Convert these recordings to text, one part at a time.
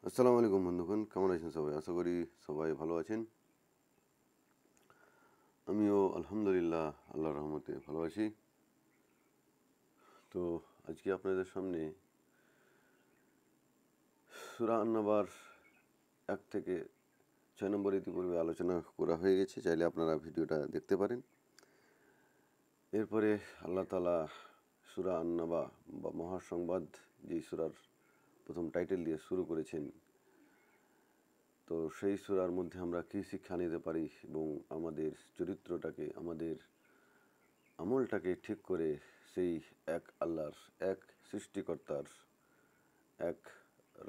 আসসালামু আলাইকুম বন্ধুগণ, কেমন আছেন সবাই? আশা করি সবাই ভালো আছেন। আমিও আলহামদুলিল্লাহ আল্লাহর রহমতে ভালো আছি। তো আজকে আপনাদের সামনে সূরা আন-নাবার 1 থেকে 6 নম্বর ইতিপূর্বে আলোচনা করা হয়ে গেছে, চাইলে আপনারা ভিডিওটা দেখতে পারেন। এরপরে আল্লাহ তাআলা সূরা আন-নাবা বা মহাসংবাদ, যেই সূরার প্রথম টাইটেল দিয়ে শুরু করেছেন, তো সেই সূরার মধ্যে আমরা কী শিক্ষা নিতে পারি এবং আমাদের চরিত্রটাকে, আমাদের আমলটাকে ঠিক করে সেই এক আল্লাহর, এক সৃষ্টিকর্তার, এক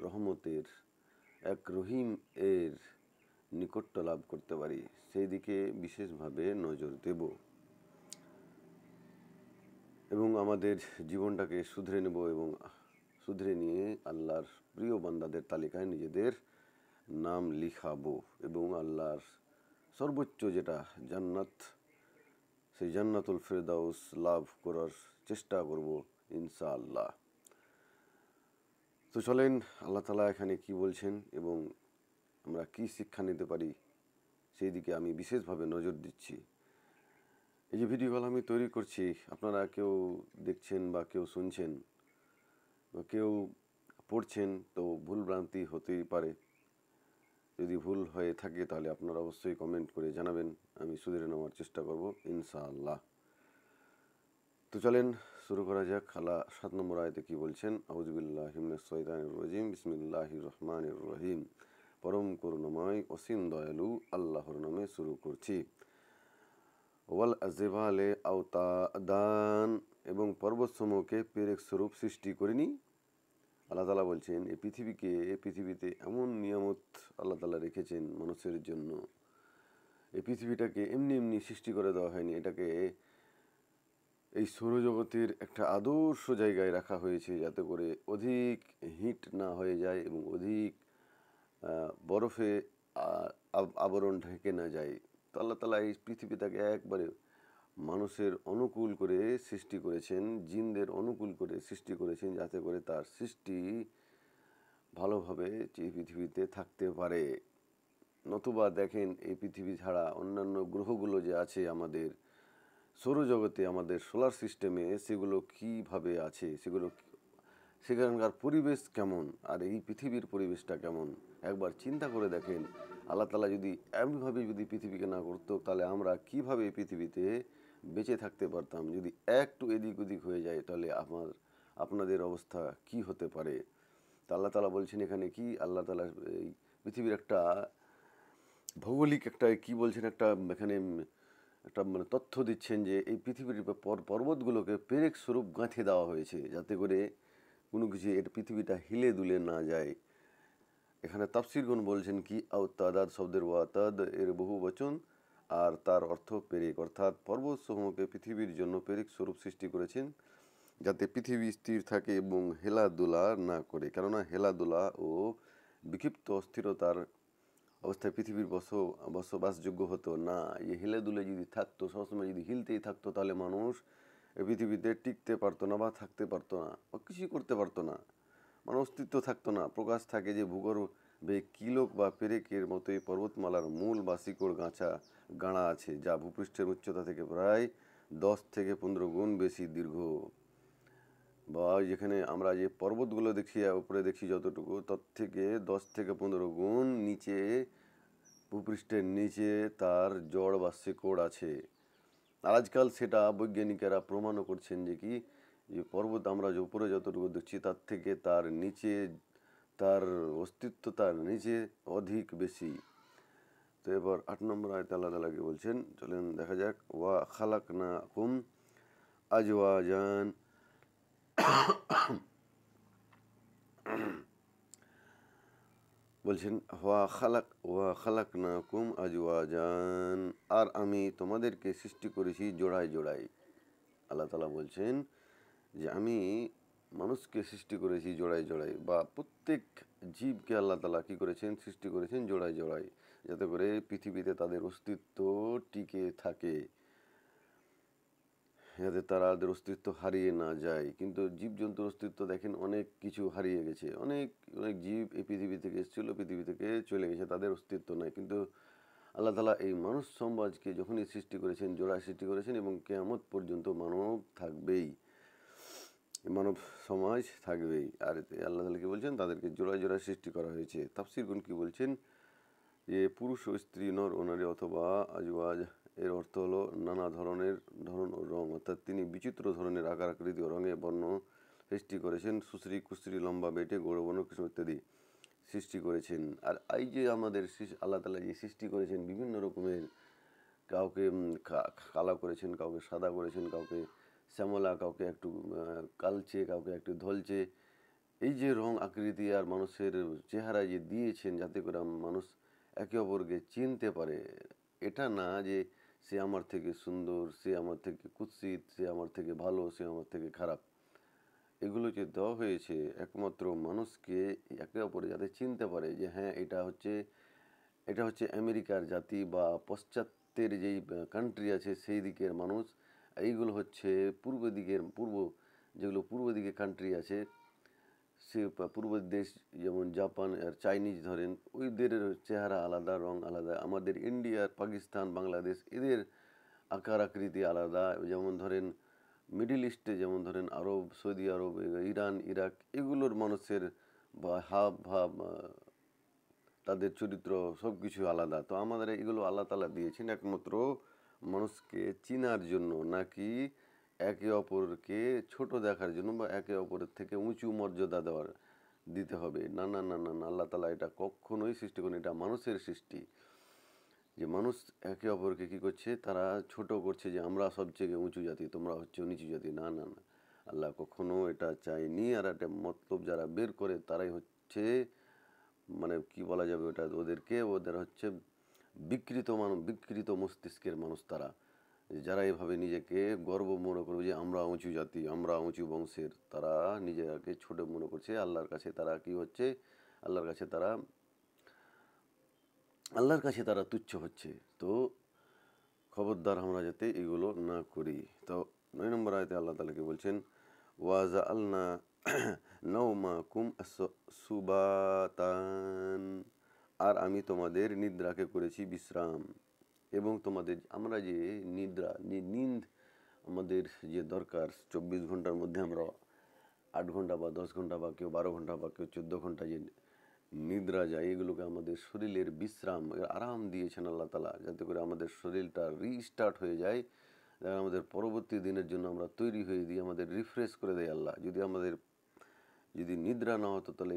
রহমতের, এক রহিম এর নিকট্য লাভ করতে পারি, সেই দিকে বিশেষভাবে নজর দেব এবং আমাদের জীবনটাকে শুধরে নেব এবং শুধরে নিয়ে আল্লাহর প্রিয় বান্দাদের তালিকায় নিজেদের নাম লিখাবো এবং আল্লাহর সর্বোচ্চ যেটা জান্নাত, সেই জান্নাতুল ফেরদাউস লাভ করার চেষ্টা করব ইনশাআল্লাহ। তো চলেন আল্লাহ তাআলা এখানে কি বলছেন এবং আমরা কি শিক্ষা নিতে পারি সেই দিকে আমি বিশেষভাবে নজর দিচ্ছি। এই যে ভিডিওগুলো আমি তৈরি করছি, আপনারা কেউ দেখছেন বা কেউ শুনছেন বা কেউ পড়ছেন, তো ভুলভ্রান্তি হতেই পারে। যদি ভুল হয়ে থাকে তাহলে আপনারা অবশ্যই কমেন্ট করে জানাবেন, আমি শুধরে নেওয়ার চেষ্টা করব ইনশাআল্লাহ। তো চলেন শুরু করা যাক। আল্লাহ 7 নম্বর আয়াতে কি বলছেন? আউযু বিল্লাহি মিনাশ শাইতানির রাজিম, বিসমিল্লাহির রহমানির রহিম। পরম করুণাময় অসীম দয়ালু আল্লাহর নামে শুরু করছি। ওয়াল জিবালে আওতাদান, এবং পর্বতসমূহকে পেরেক স্বরূপ সৃষ্টি করিনি। আল্লাহ তাআলা বলছেন এই পৃথিবীতে এমন নিয়ামত আল্লাহ তাআলা রেখেছেন মানুষের জন্য। এই পৃথিবীটাকে এমনি এমনি সৃষ্টি করে দেওয়া হয়নি, এটাকে এই সৌরজগতের একটা আদর্শ জায়গায় রাখা হয়েছে যাতে করে অধিক হিট না হয়ে যায় এবং অধিক বরফে আবরণ ঢেকে না যায়। তো আল্লাহ তাআলা এই পৃথিবীটাকে একবারে মানুষের অনুকূল করে সৃষ্টি করেছেন, জিনদের অনুকূল করে সৃষ্টি করেছেন, যাতে করে তার সৃষ্টি ভালোভাবে এই পৃথিবীতে থাকতে পারে। নতুবা দেখেন, এই পৃথিবী ছাড়া অন্যান্য গ্রহগুলো যে আছে আমাদের সৌরজগতে, আমাদের সোলার সিস্টেমে, সেগুলো কীভাবে আছে, সেখানকার পরিবেশ কেমন, আর এই পৃথিবীর পরিবেশটা কেমন একবার চিন্তা করে দেখেন। আল্লাহ তাআলা যদি এমনভাবে যদি পৃথিবীকে না করতো, তাহলে আমরা কিভাবে এই পৃথিবীতে বেঁচে থাকতে পারতাম? যদি একটু এদিক ওদিক হয়ে যায়, তাহলে আপনাদের অবস্থা কি হতে পারে? তা আল্লাহ তাআলা বলছেন এখানে কি, আল্লাহ তাআলা এই পৃথিবীর একটা ভৌগোলিক একটা কি বলছেন, একটা এখানে একটা তথ্য দিচ্ছেন যে এই পৃথিবীর পর্বতগুলোকে পেরেক স্বরূপ গাঁথে দেওয়া হয়েছে, যাতে করে কোনো কিছু এর পৃথিবীটা হিলে দুলে না যায়। এখানে তাফসিরগণ বলছেন কি, আওতাদাদ শব্দের ওয়াতাদ এর বহু বচন, আর তার অর্থ পেরেক, অর্থাৎ পর্বতসমূহকে পৃথিবীর জন্য পেরেক স্বরূপ সৃষ্টি করেছেন, যাতে পৃথিবী স্থির থাকে এবং হেলাদুলা না করে। কেননা হেলাদুলা ও বিক্ষিপ্ত অস্থিরতার অবস্থায় পৃথিবীর বসবাসযোগ্য হতো না। এই হেলে দুলে যদি থাকতো, সবসময় যদি হিলতেই থাকতো, তাহলে মানুষ এই পৃথিবীতে টিকতে পারতো না বা থাকতে পারতো না বা কিছুই করতে পারতো না, মানে অস্তিত্ব থাকতো না। প্রকাশ থাকে যে ভূগর্ভে কিলোক বা পেরেকের মতোই পর্বতমালার মূল বা শিকড় গাঁড়া আছে, যা ভূপৃষ্ঠের উচ্চতা থেকে প্রায় 10 থেকে 15 গুণ বেশি দীর্ঘ। বা যেখানে আমরা যে পর্বতগুলো দেখি, উপরে দেখি যতটুকু, তার থেকে 10 থেকে 15 গুণ নিচে, ভূপৃষ্ঠের নিচে তার জড় বা শিকড় আছে। আর আজকাল সেটা বৈজ্ঞানিকেরা প্রমাণও করছেন যে কি, যে পর্বত আমরা যে উপরে যতটুকু দেখছি, তার থেকে তার নিচে, তার অস্তিত্ব তার নিচে অধিক বেশি। তো এবার 8 নম্বর আয়াতে আল্লাহ তাআলা কি বলছেন, চলেন দেখা যাক। ওয়া খালাকনাকুম আজওয়াজান, বলছেন ওয়া খালাকনাকুম আজওয়াজান, আর আমি তোমাদেরকে সৃষ্টি করেছি জোড়ায় জোড়ায়। আল্লাহ তাআলা বলছেন যে আমি মানুষকে সৃষ্টি করেছি জোড়ায় জোড়ায়, বা প্রত্যেক জীবকে আল্লাহ তাআলা কী করেছেন, সৃষ্টি করেছেন জোড়ায় জোড়ায়, যাতে করে পৃথিবীতে তাদের অস্তিত্ব টিকে থাকে। যাতে তাদের অস্তিত্ব হারিয়ে না যায়। কিন্তু জীবজন্তুর অস্তিত্ব দেখেন অনেক কিছু হারিয়ে গেছে, অনেক অনেক জীব এই পৃথিবী থেকে এসেছিল, পৃথিবী থেকে চলে গেছে, তাদের অস্তিত্ব নাই। কিন্তু আল্লাহ তালা এই মানুষ সমাজকে যখনই সৃষ্টি করেছেন, জোড়ায় সৃষ্টি করেছেন এবং কিয়ামত পর্যন্ত মানব থাকবেই, মানব সমাজ থাকবেই। আর আল্লাহ তালা কি বলছেন, তাদেরকে জোড়ায় জোড়ায় সৃষ্টি করা হয়েছে। তাফসীরগণ কি বলছেন যে পুরুষ ও স্ত্রী, নর ও নারী অথবা আজওয়াজ এর অর্থ হলো নানা ধরনের ধরন ও রং, অর্থাৎ তিনি বিচিত্র ধরনের আকার আকৃতি ও রঙে বর্ণ সৃষ্টি করেছেন। সুশ্রী কুশ্রী, লম্বা বেটে, গৌরবর্ণ, কৃষ্ণ ইত্যাদি সৃষ্টি করেছেন। আর এই যে আমাদের আল্লাহ তালা যে সৃষ্টি করেছেন বিভিন্ন রকমের, কাউকে কালো করেছেন, কাউকে সাদা করেছেন, কাউকে শ্যামলা, কাউকে একটু কালচে, কাউকে একটু ধলচে। এই যে রং আকৃতি আর মানুষের চেহারা যে দিয়েছেন যাতে করে মানুষ একে অপরকে চিনতে পারে, এটা না যে সে আমার থেকে সুন্দর, সে আমার থেকে কুৎসিত, সে আমার থেকে ভালো, সে আমার থেকে খারাপ। এগুলো যে দেওয়া হয়েছে একমাত্র মানুষকে একে অপরে যাতে চিনতে পারে যে হ্যাঁ এটা হচ্ছে আমেরিকার জাতি বা পশ্চাত্যের যেই কান্ট্রি আছে সেই দিকের মানুষ, এইগুলো হচ্ছে যেগুলো পূর্ব দিকে কান্ট্রি আছে, সে পূর্ব দেশ যেমন জাপান আর চাইনিজ ধরেন, ওইদের চেহারা আলাদা, রং আলাদা। আমাদের ইন্ডিয়ার, পাকিস্তান, বাংলাদেশ এদের আকার আকৃতি আলাদা। যেমন ধরেন মিডিল ইস্টে, যেমন ধরেন আরব, সৌদি আরব, ইরান, ইরাক, এগুলোর মানুষের বা হাব ভাব, তাদের চরিত্র সব কিছু আলাদা। তো আমাদের এগুলো আল্লাহ তাআলা দিয়েছেন একমাত্র মানুষকে চিনার জন্য, নাকি একে অপরকে ছোট দেখার জন্য বা একে অপরের থেকে উঁচু মর্যাদা দিতে হবে। না না না না না, আল্লাহ তাআলা এটা কখনোই সৃষ্টি করেন, এটা মানুষের সৃষ্টি। যে মানুষ একে অপরকে কী করছে, তারা ছোট করছে যে আমরা সবচেয়ে উঁচু জাতি, তোমরা হচ্ছে নিচু জাতি। না না না, আল্লাহ কখনো এটা চায়নি। আর এটা মতলব যারা বের করে তারাই হচ্ছে, মানে কি বলা যাবে ওটা, ওদের হচ্ছে বিকৃত মস্তিষ্কের মানুষ তারা, যারা এভাবে নিজেকে গর্ব মনে করবে যে আমরা উঁচু জাতি, আমরা উঁচু বংশের, তারা নিজেকে ছোট মনে করছে। আল্লাহর কাছে তারা কি হচ্ছে, আল্লাহর কাছে তারা আল্লাহর কাছে তারা তুচ্ছ হচ্ছে। তো খবরদার আমরা যাতে এগুলো না করি। তো 9 নম্বর আয়াতে আল্লাহ তাআলা কি বলছেন, ওয়াজা আলনা নওমাকুম সুবাতান, আর আমি তোমাদের নিদ্রাকে করেছি বিশ্রাম। এবং তোমাদের আমরা যে নিন্দ আমাদের যে দরকার, 24 ঘন্টার মধ্যে আমরা 8 ঘন্টা বা 10 ঘন্টা বা কেউ 12 ঘন্টা বা কেউ 14 ঘন্টা যে নিদ্রা যায়, এগুলোকে আমাদের শরীরের বিশ্রাম, আরাম দিয়েছেন আল্লাহ তাআলা, যাতে করে আমাদের শরীরটা রিস্টার্ট হয়ে যায়, আমাদের পরবর্তী দিনের জন্য আমরা তৈরি হয়ে দিই, আমাদের রিফ্রেশ করে দেয় আল্লাহ। যদি নিদ্রা না হতো তাহলে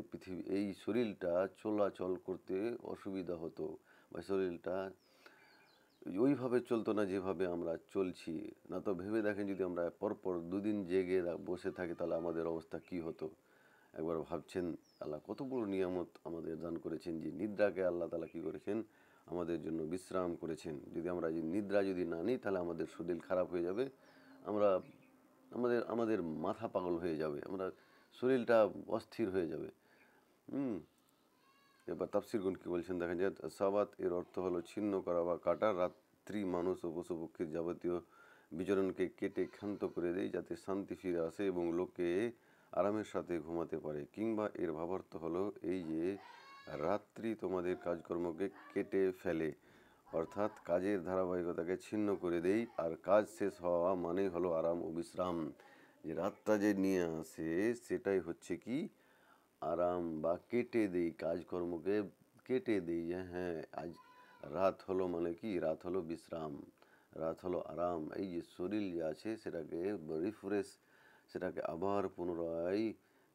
এই শরীরটা চলাচল করতে অসুবিধা হতো, বা শরীরটা ওইভাবে চলতো না যেভাবে আমরা চলছি। না তো ভেবে দেখেন, যদি আমরা পরপর 2 দিন জেগে বসে থাকি তাহলে আমাদের অবস্থা কি হতো। একবার ভাবছেন আল্লাহ কত বড় নিয়ামত আমাদের দান করেছেন, যে নিদ্রাকে আল্লাহ তাআলা কী করেছেন, আমাদের জন্য বিশ্রাম করেছেন। যদি আমরা নিদ্রা যদি না নিই তাহলে আমাদের শরীর খারাপ হয়ে যাবে, আমরা আমাদের মাথা পাগল হয়ে যাবে, আমরা শরীরটা অস্থির হয়ে যাবে। এবার তাফসীরগণ কি বলছেন দেখেন, যে সাবাত এর অর্থ হলো ছিন্ন করা বা কাটা। রাত্রি মানুষ ও পশু পক্ষীর যাবতীয় বিচরণকে কেটে ক্ষান্ত করে দেয়, যাতে শান্তি ফিরে আসে এবং লোকে আরামের সাথে ঘুমাতে পারে। কিংবা এর ভাবার্থ হলো এই যে রাত্রি তোমাদের কাজকর্মকে কেটে ফেলে, অর্থাৎ কাজের ধারাবাহিকতাকে ছিন্ন করে দেই। আর কাজ শেষ হওয়া মানেই হলো আরাম ও বিশ্রাম। যে রাতটা যে নিয়ে আসে সেটাই হচ্ছে কি আরাম, বা কেটে দেই, কাজকর্মকে কেটে দিই। যে হ্যাঁ, আজ রাত হলো মানে কি, রাত হলো বিশ্রাম, রাত হলো আরাম। এই যে শরীর যে আছে সেটাকে রিফ্রেশ, সেটাকে আবার পুনরায়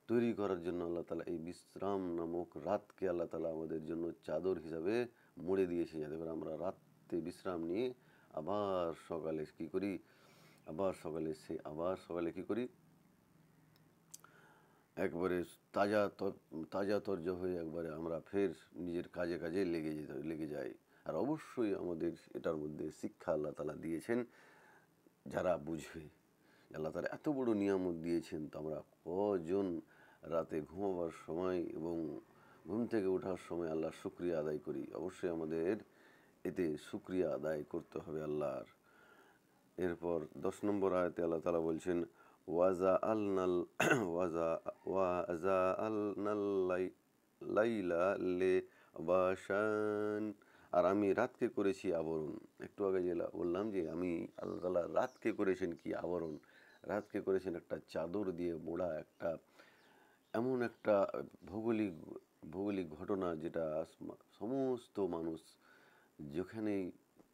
তৈরি করার জন্য আল্লাহ তাআলা এই বিশ্রাম নামক রাতকে আল্লাহ তাআলা আমাদের জন্য চাদর হিসাবে মুড়ে দিয়েছে, যাতে করে আমরা রাতে বিশ্রাম নিয়ে আবার সকালে কী করি, আবার সকালে কী করি, একবারে তাজা তরজা হয়ে একবারে আমরা ফের নিজের কাজে লেগে যাই। আর অবশ্যই আমাদের এটার মধ্যে শিক্ষা আল্লাহ তাআলা দিয়েছেন, যারা বুঝবে। আল্লাহ তাআলা এত বড় নিয়ামত দিয়েছেন, তো আমরা কজন রাতে ঘুমাবার সময় এবং ঘুম থেকে ওঠার সময় আল্লাহর শুকরিয়া আদায় করি। অবশ্যই আমাদের এতে শুকরিয়া আদায় করতে হবে আল্লাহর। এরপর 10 নম্বর আয়াতে আল্লাহ তাআলা বলছেন ওয়াজা আলনাল ওয়াজা ওয়াজা আলনাল লাইলা লে বাসান, আর আমি রাতকে করেছি আবরণ। একটু আগে যে বললাম যে আমি আল্লাহ তাআলা রাতকে করেছেন কি আবরণ, রাতকে করেছেন একটা চাদর দিয়ে মোড়া, একটা এমন একটা ভৌগোলিক ভৌগোলিক ঘটনা যেটা সমস্ত মানুষ যেখানেই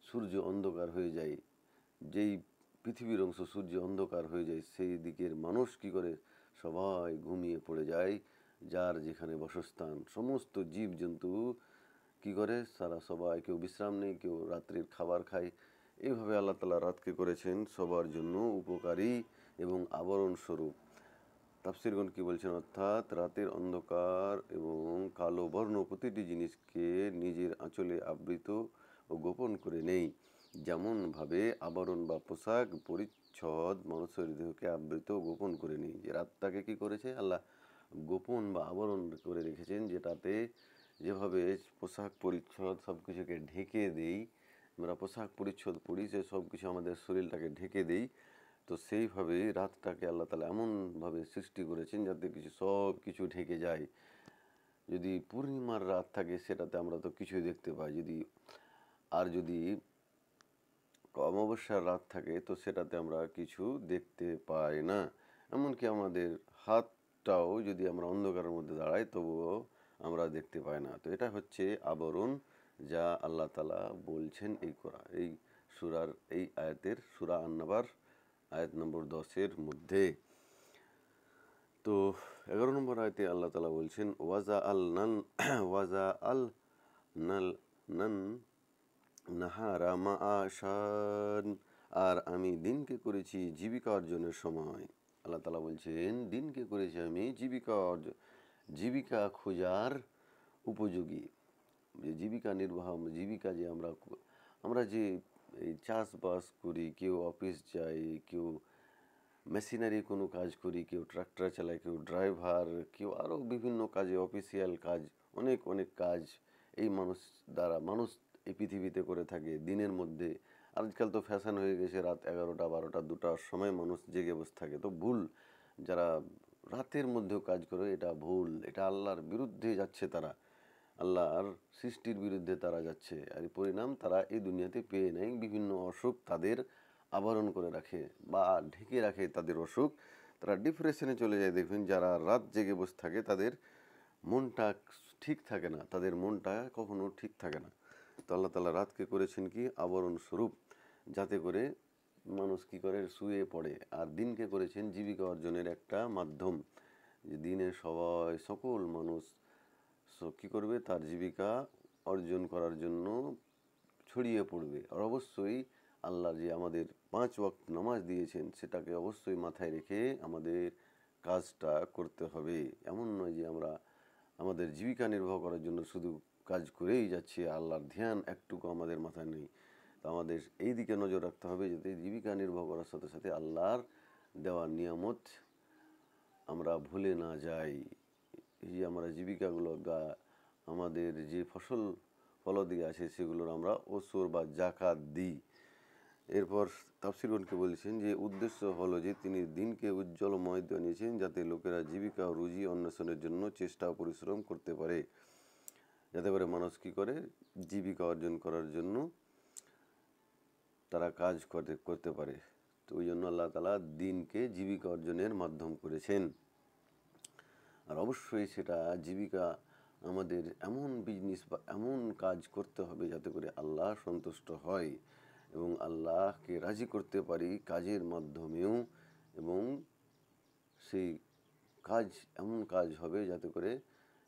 সূর্য অন্ধকার হয়ে যায়, যেই পৃথিবীর অংশ সূর্য অন্ধকার হয়ে যায় সেই দিকের মানুষ কি করে সবাই ঘুমিয়ে পড়ে যায়, যার যেখানে বাসস্থান সমস্ত জীবজন্তু কি করে তারা সবাই, কেউ বিশ্রাম নেই, কেউ রাত্রির খাবার খায়। এইভাবে আল্লাহ তাআলা রাতকে করেছেন সবার জন্য উপকারী এবং আবরণ স্বরূপ। তাফসীরগণ কি বলছেন, অর্থাৎ রাতের অন্ধকার এবং কালো বর্ণ প্রতিটি জিনিসকে নিজের আঁচলে আবৃত ও গোপন করে নেই, যেমনভাবে আবরণ বা পোশাক পরিচ্ছদ মানুষের দেহকে আবৃত ও গোপন করে নেই। যে রাতটাকে কি করেছে আল্লাহ গোপন বা আবরণ করে রেখেছেন, যেটাতে যেভাবে পোশাক পরিচ্ছদ সব কিছুকে ঢেকে দেই, আমরা পোশাক পরিচ্ছদ পরি যে সব কিছু আমাদের শরীরটাকে ঢেকে দেই, তো সেইভাবে রাতটাকে আল্লাহ তাআলা এমনভাবে সৃষ্টি করেছেন যাতে সব কিছু ঢেকে যায়। যদি পূর্ণিমার রাত থাকে সেটাতে আমরা তো কিছুই দেখতে পাই, যদি অমাবস্যার রাত থাকে তো সেটাতে আমরা কিছু দেখতে পাই না। এমনকি আমাদের হাতটাও যদি আমরা অন্ধকারের মধ্যে দাঁড়াই তবুও আমরা দেখতে পাই না। তো এটা হচ্ছে আবরণ, যা আল্লাহ তাআলা বলছেন এই সূরার এই আয়াতের, সূরা আন-নাবার আয়াত নম্বর 10-এর মধ্যে। তো 11 নম্বর আয়াতে আল্লাহ তাআলা বলছেন ওয়াজা আল নান নাহারা মাআশান, আর আমি দিনকে করেছি জীবিকা অর্জনের সময়। আল্লাহ তাআলা বলছেন দিনকে করেছি আমি জীবিকা খোঁজার উপযোগী, যে জীবিকা নির্বাহ, জীবিকা যে আমরা যে এই চাষবাস করি, কেউ অফিস যায়, কেউ মেশিনারি কোনো কাজ করি, কেউ ট্রাক্টর চালায়, কেউ ড্রাইভার, কেউ আরও বিভিন্ন কাজে অফিসিয়াল কাজ, অনেক অনেক কাজ এই মানুষ এই পৃথিবীতে করে থাকে দিনের মধ্যে। আজকাল তো ফ্যাশন হয়ে গেছে রাত 11টা 12টা 2টার সময় মানুষ জেগে বসে থাকে, তো ভুল। যারা রাতের মধ্যেও কাজ করে এটা ভুল, এটা আল্লাহর বিরুদ্ধে যাচ্ছে, তারা আল্লাহর সৃষ্টির বিরুদ্ধে তারা যাচ্ছে, আর পরিণাম তারা এই দুনিয়াতে পেয়ে নেয়। বিভিন্ন অসুখ তাদের আবরণ করে রাখে বা ঢেকে রাখে তাদের অসুখ, তারা ডিপ্রেশনে চলে যায়। দেখবেন যারা রাত জেগে বসে থাকে তাদের মনটা ঠিক থাকে না, তাদের মনটা কখনো ঠিক থাকে না। তো আল্লাহ তাআলা রাতকে করেছেন কি আবরণ স্বরূপ, যাতে করে মানুষ কি করে শুয়ে পড়ে, আর দিনকে করেছেন জীবিকা অর্জনের একটা মাধ্যম, যে দিনে সকল মানুষ কী করবে তার জীবিকা অর্জন করার জন্য ছড়িয়ে পড়বে। আর অবশ্যই আল্লাহ যে আমাদের 5 ওয়াক্ত নামাজ দিয়েছেন সেটাকে অবশ্যই মাথায় রেখে আমাদের কাজটা করতে হবে। এমন নয় যে আমরা আমাদের জীবিকা নির্বাহ করার জন্য শুধু কাজ করেই যাচ্ছি, আল্লাহর ধ্যান একটুকু আমাদের মাথায় নেই। তো আমাদের এই দিকে নজর রাখতে হবে যাতে জীবিকা নির্বাহ করার সাথে সাথে আল্লাহর দেওয়া নিয়ামত আমরা ভুলে না যাই। এই যে আমরা জীবিকাগুলো বা আমাদের যে ফলাদি আছে সেগুলোর আমরা ওসর বা জাকাত দিই। এরপর তাফসীরগণকে বলেছেন যে উদ্দেশ্য হলো যে তিনি দিনকে উজ্জ্বলময় বানিয়েছেন যাতে লোকেরা জীবিকা ও রুজি অন্বেষণের জন্য চেষ্টা ও পরিশ্রম করতে পারে, যাতে করে মানুষ কী করে জীবিকা অর্জন করার জন্য তারা কাজ করতে পারে। তো ওই জন্য আল্লাহ তাআলা দিনকে জীবিকা অর্জনের মাধ্যম করেছেন। আর অবশ্যই সেটা জীবিকা আমাদের এমন বিজনেস বা এমন কাজ করতে হবে যাতে করে আল্লাহ সন্তুষ্ট হয় এবং আল্লাহকে রাজি করতে পারি কাজের মাধ্যমেও, এবং সেই কাজ এমন কাজ হবে যাতে করে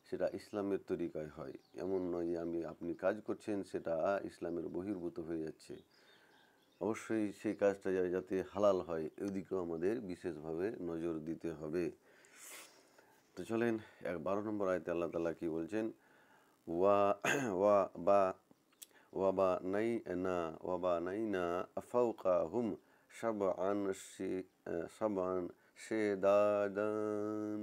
সেটা ইসলামের তরিকায় হয়। এমন নয় যে আপনি কাজ করছেন সেটা ইসলামের বহির্ভূত হয়ে যাচ্ছে। অবশ্যই সেই কাজটা যাতে হালাল হয় ওইদিকেও আমাদের বিশেষভাবে নজর দিতে হবে। তো চলেন 12 নম্বর আয়াতে আল্লাহ তাআলা কি বলছেন, ওয়া ওয়া বা ওয়াবানাইনা ফাওকাহুম সাবআন শিদাদান,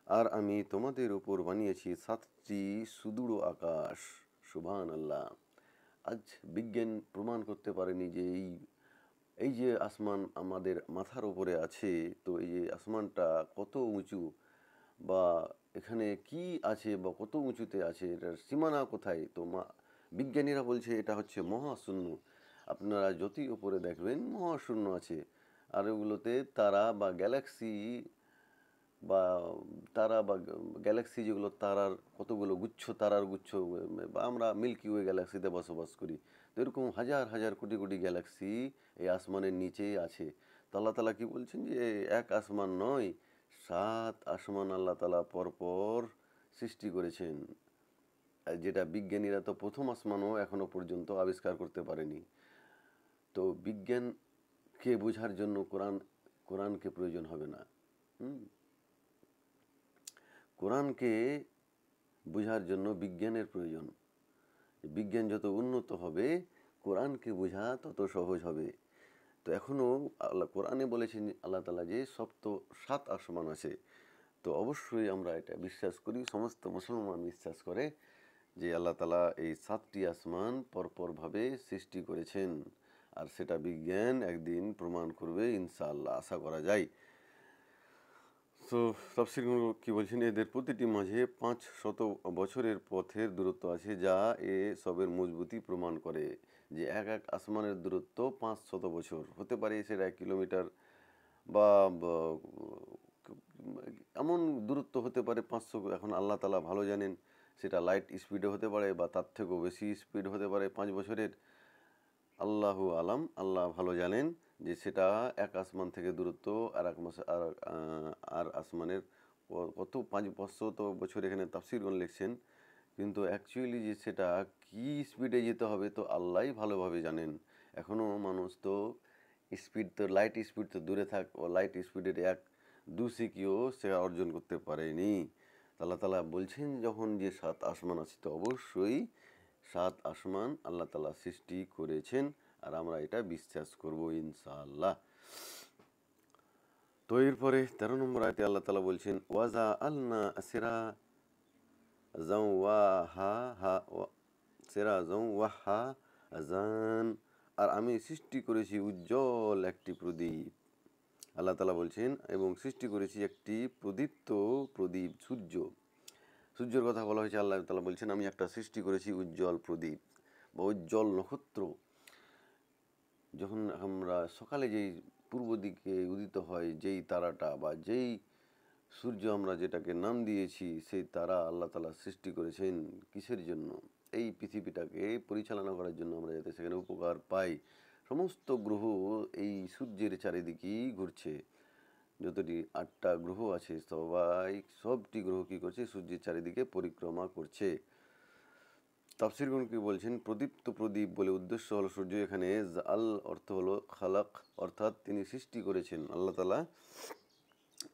আর আমি তোমাদের উপর বানিয়েছি 7টি সুদূর আকাশ। সুবহানাল্লাহ। আজ বিজ্ঞান প্রমাণ করতে পারেনি যে এই এই যে আসমান আমাদের মাথার উপরে আছে, তো এই যে আসমানটা কত উঁচু, বা এখানে কি আছে বা কত উঁচুতে আছে, এটার সীমানা কোথায়, তো বিজ্ঞানীরা বলছে এটা হচ্ছে মহাশূন্য। আপনারা যতই উপরে দেখবেন মহাশূন্য আছে। আর ওগুলোতে তারা বা গ্যালাক্সি বা গ্যালাক্সি, যেগুলো তারার কতগুলো গুচ্ছ, তারার গুচ্ছ, বা আমরা মিল্কি ওয়ে গ্যালাক্সিতে বসবাস করি। তো এরকম হাজার হাজার কোটি কোটি গ্যালাক্সি এই আসমানের নিচেই আছে। তো আল্লাহ তালা কি বলছেন যে এক আসমান নয়, 7 আসমান আল্লাহ তালা পরপর সৃষ্টি করেছেন। যেটা বিজ্ঞানীরা তো প্রথম আসমানও এখনো পর্যন্ত আবিষ্কার করতে পারেনি। তো বিজ্ঞানকে বোঝার জন্য কোরআনকে প্রয়োজন হবে না। হুম কোরআনকে বোঝার জন্য বিজ্ঞানের প্রয়োজন। বিজ্ঞান যত উন্নত হবে, কোরআনকে বোঝা তত সহজ হবে। তো এখনও কোরআনে বলেছেন আল্লাহ তালা যে 7 আসমান আছে। তো অবশ্যই আমরা এটা বিশ্বাস করি, সমস্ত মুসলমান বিশ্বাস করে যে আল্লাহ তালা এই 7টি আসমান পরপরভাবে সৃষ্টি করেছেন। আর সেটা বিজ্ঞান একদিন প্রমাণ করবে, ইনশাআল্লাহ আশা করা যায়। তো তাফসীরগুলো কি বলছেন, এদের প্রতিটি মাঝে 500 বছরের পথের দূরত্ব আছে, যা এ সবের মজবুতি প্রমাণ করে। যে এক এক আসমানের দূরত্ব 500 বছর হতে পারে, সেটা 1 কিলোমিটার বা এমন দূরত্ব হতে পারে 500। এখন আল্লাহ তালা ভালো জানেন, সেটা লাইট স্পিডে হতে পারে বা তার থেকেও বেশি স্পিড হতে পারে 5 বছরের। আল্লাহু আলাম, আল্লাহ ভালো জানেন যে সেটা এক আসমান থেকে দূরত্ব আর এক মাস আর আসমানের কত 500 বছর এখানে তাফসীরগণ লিখছেন। কিন্তু অ্যাকচুয়ালি যে সেটা কি স্পিডে যেতে হবে তো আল্লাহই ভালোভাবে জানেন। এখনও মানুষ তো স্পিড, তো লাইট স্পিড তো দূরে থাক, ও লাইট স্পিডের 1-2 সিকিও সে অর্জন করতে পারেনি। আল্লাহ তালা বলছেন যখন যে 7 আসমান আছে, তো অবশ্যই 7 আসমান আল্লাহ তালা সৃষ্টি করেছেন, আর আমরা এটা বিশ্বাস করব ইনশাআল্লাহ। তো এরপরে 13 নম্বর আয়াতে আল্লাহ তালা বলছেন ওয়াজা আলনা সেরা জাউ ওয়াহা হা সেরা জাউ ওয়াহা আজান, আর আমি সৃষ্টি করেছি উজ্জ্বল একটি প্রদীপ। আল্লাহ তালা বলছেন এবং সৃষ্টি করেছি একটি প্রদীপ্ত প্রদীপ, সূর্যের কথা বলা হয়েছে। আল্লাহ তালা বলছেন আমি একটা সৃষ্টি করেছি উজ্জ্বল প্রদীপ বা উজ্জ্বল নক্ষত্র। যখন আমরা সকালে যেই পূর্ব দিকে উদিত হয় যেই তারাটা বা যেই সূর্য আমরা যেটাকে নাম দিয়েছি, সেই তারা আল্লাহ তালা সৃষ্টি করেছেন কিসের জন্য? এই পৃথিবীটাকে পরিচালনা করার জন্য, আমরা যাতে সেখানে উপকার পাই। সমস্ত গ্রহ এই সূর্যের চারিদিকেই ঘুরছে। যতটি 8টা গ্রহ আছে সবটি গ্রহ কী করছে? সূর্যের চারিদিকে পরিক্রমা করছে। তাফসীরগণ কি বলছেন, প্রদীপ্ত প্রদীপ বলে উদ্দেশ্য হলো সূর্য। এখানে আল অর্থ হলো খালাক, অর্থাৎ তিনি সৃষ্টি করেছেন। আল্লাহ তালা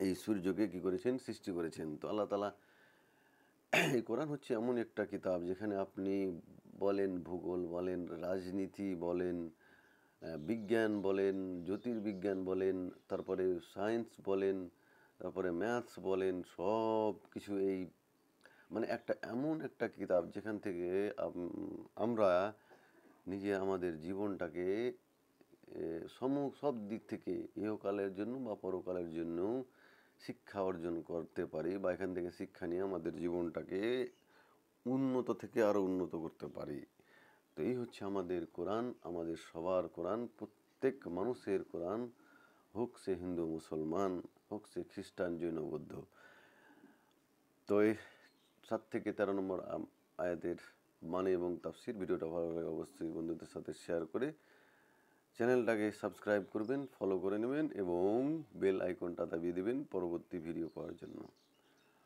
এই সূর্যকে কি করেছেন? সৃষ্টি করেছেন। তো আল্লাহ তালা, এই কোরআন হচ্ছে এমন একটা কিতাব যেখানে আপনি বলেন ভূগোল বলেন, রাজনীতি বলেন, বিজ্ঞান বলেন, জ্যোতির্বিজ্ঞান বলেন, তারপরে সায়েন্স বলেন, তারপরে ম্যাথস বলেন, সব কিছু এই মানে এমন একটা কিতাব যেখান থেকে আমরা নিজে আমাদের জীবনটাকে সব দিক থেকে ইহকালের জন্য বা পরকালের জন্য শিক্ষা অর্জন করতে পারি, বা এখান থেকে শিক্ষা নিয়ে আমাদের জীবনটাকে উন্নত থেকে আরও উন্নত করতে পারি। তো এই হচ্ছে আমাদের কোরআন, আমাদের সবার কোরআন, প্রত্যেক মানুষের কোরআন, হোক সে হিন্দু মুসলমান, হোক সে খ্রিস্টান জৈন বৌদ্ধ। তো এই 7 থেকে 13 নম্বর আয়াতের মানে এবং তাফসীর, ভিডিওটা ভালো লাগে অবশ্যই বন্ধুদের সাথে শেয়ার করে চ্যানেলটাকে সাবস্ক্রাইব করবেন, ফলো করে নেবেন এবং বেল আইকনটা দাবিয়ে দেবেন পরবর্তী ভিডিও পাওয়ার জন্য।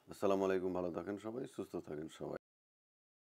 আসসালামু আলাইকুম, ভালো থাকেন সবাই, সুস্থ থাকেন সবাই।